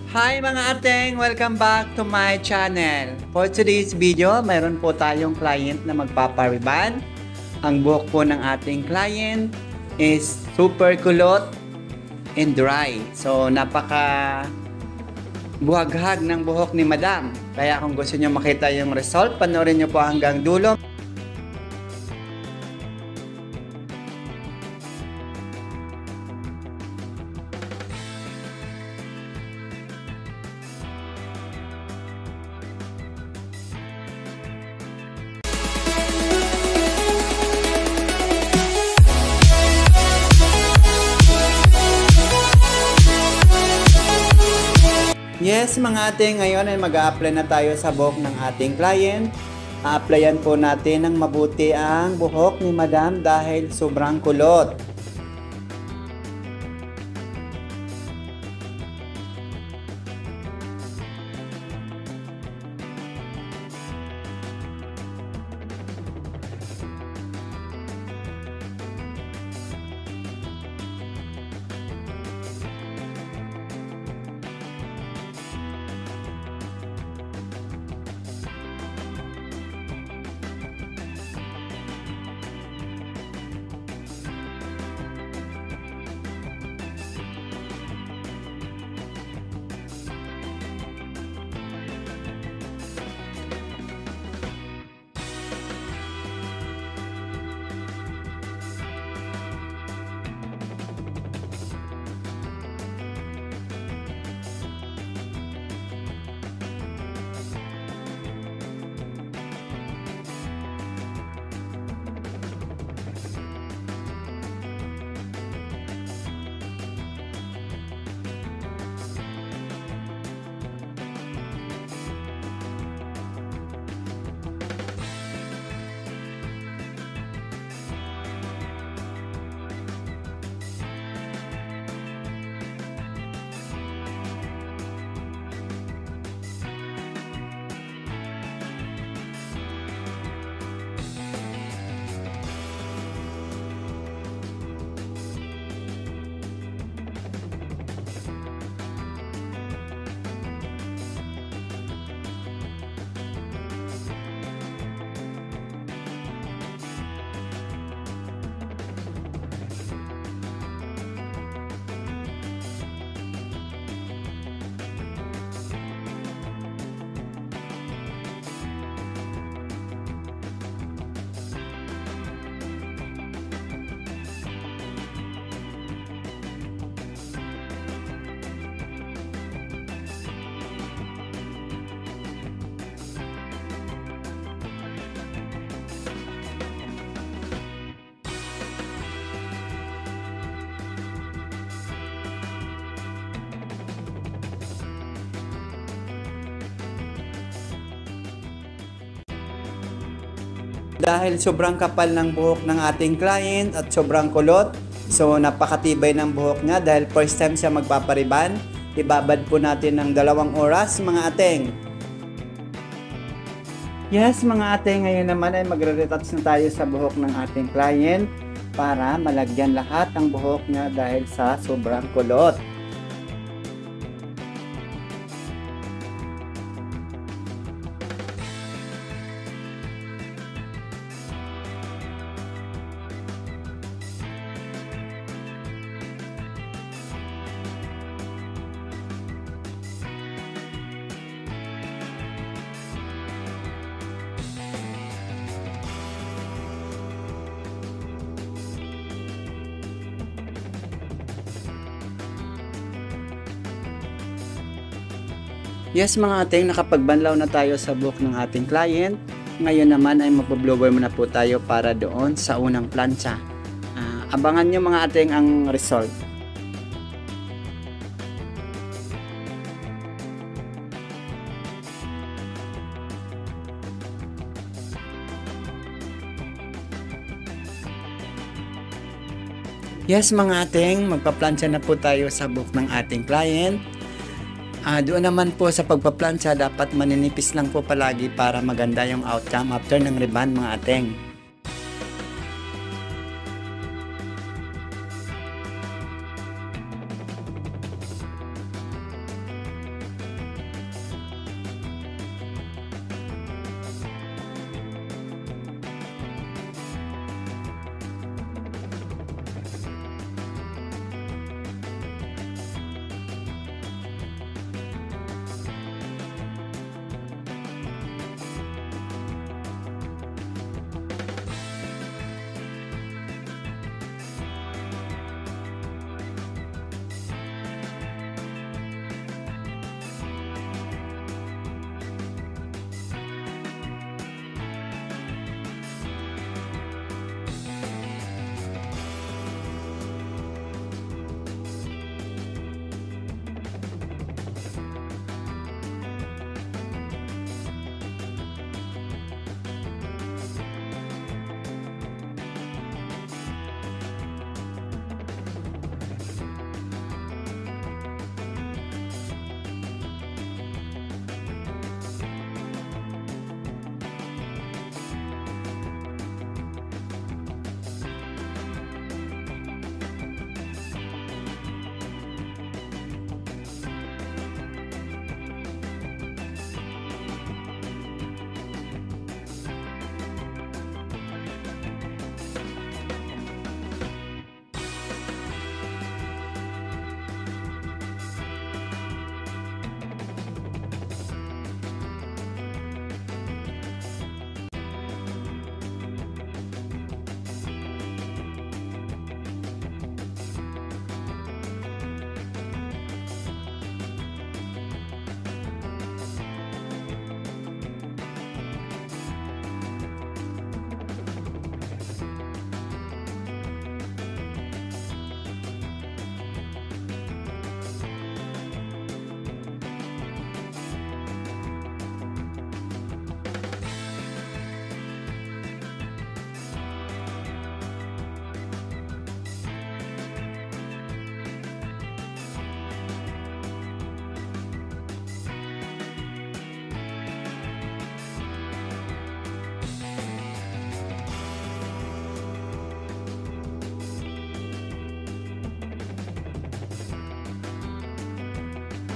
Hi mga ateng! Welcome back to my channel. For today's video, mayroon po tayong client na magpapariban. Ang buhok po ng ating client is super kulot and dry. So napaka buhaghag ng buhok ni Madam. Kaya kung gusto nyo makita yung result, panoorin nyo po hanggang dulo. Yes mga ate, ngayon ay mag-a-apply na tayo sa buhok ng ating client. A-applyan po natin ng mabuti ang buhok ni Madam dahil sobrang kulot. Dahil sobrang kapal ng buhok ng ating client at sobrang kulot, so napakatibay ng buhok niya dahil first time siya magpapariban. Ibabad po natin ng 2 oras mga ateng. Yes mga ateng, ngayon naman ay magre-retouch na tayo sa buhok ng ating client para malagyan lahat ang buhok niya dahil sa sobrang kulot. Yes mga ating, nakapagbanlaw na tayo sa buhok ng ating client. Ngayon naman ay magpo-blower muna po tayo para doon sa unang plancha. Abangan nyo mga ating ang result. Yes mga ating, magpa-plancha na po tayo sa buhok ng ating client. Doon naman po sa pagpaplansya, dapat maninipis lang po palagi para maganda yung outcome after ng ribbon mga ateng.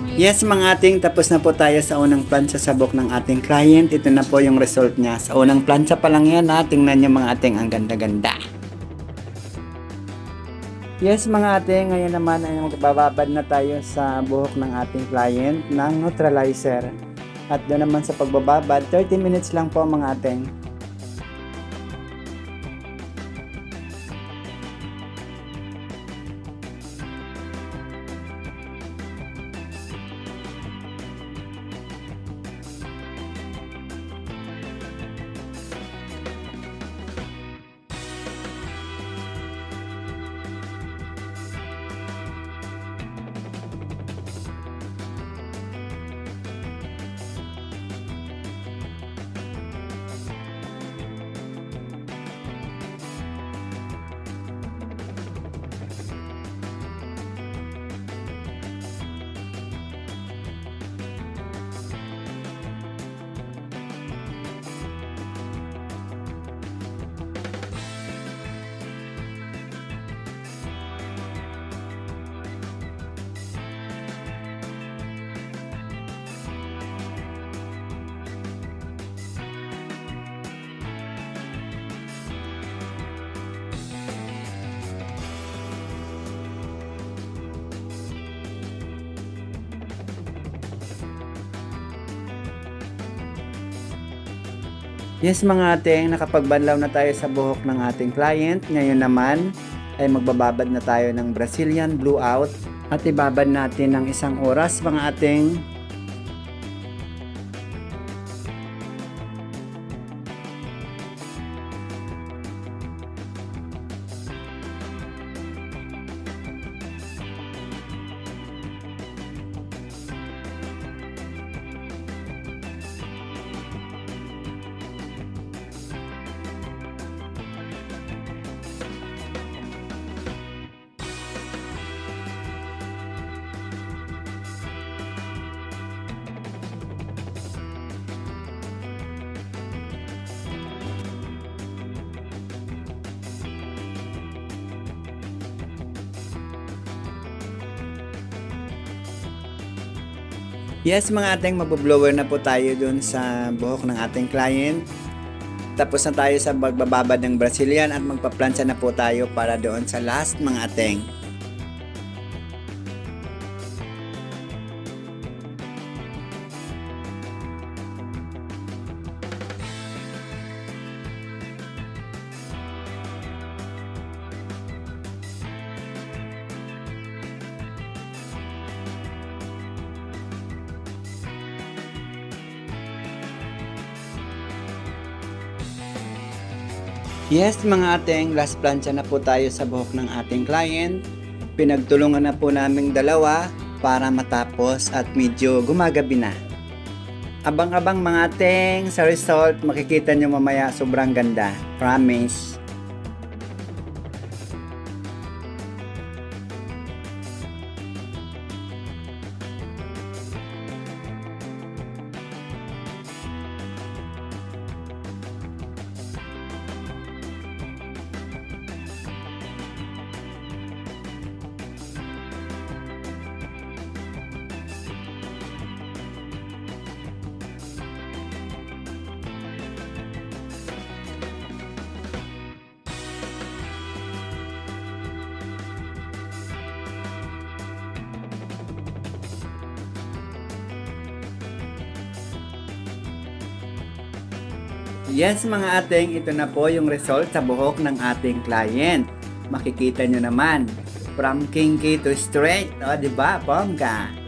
Yes mga ating, tapos na po tayo sa unang plancha sa buhok ng ating client. Ito na po yung result niya. Sa unang plancha pa lang yan ha. Tingnan nyo mga ating, ang ganda-ganda. Yes mga ating, ngayon naman ay magbababad na tayo sa buhok ng ating client ng neutralizer. At doon naman sa pagbababad, 30 minutes lang po mga ating. Yes mga ating, nakapagbanlaw na tayo sa buhok ng ating client. Ngayon naman ay magbababad na tayo ng Brazilian blowout at ibabad natin ng 1 oras mga ating. Yes mga ating, magboblower na po tayo dun sa buhok ng ating client. Tapos na tayo sa magbababad ng Brazilian at magpaplansya na po tayo para doon sa last mga ating. Yes mga ating, last plancha na po tayo sa buhok ng ating client. Pinagtulungan na po naming dalawa para matapos at medyo gumagabi na. Abang-abang mga ating sa result, makikita nyo mamaya, sobrang ganda. Promise. Yes mga ating, ito na po yung result sa buhok ng ating client. Makikita nyo naman, from kinky to straight, o diba, bongga?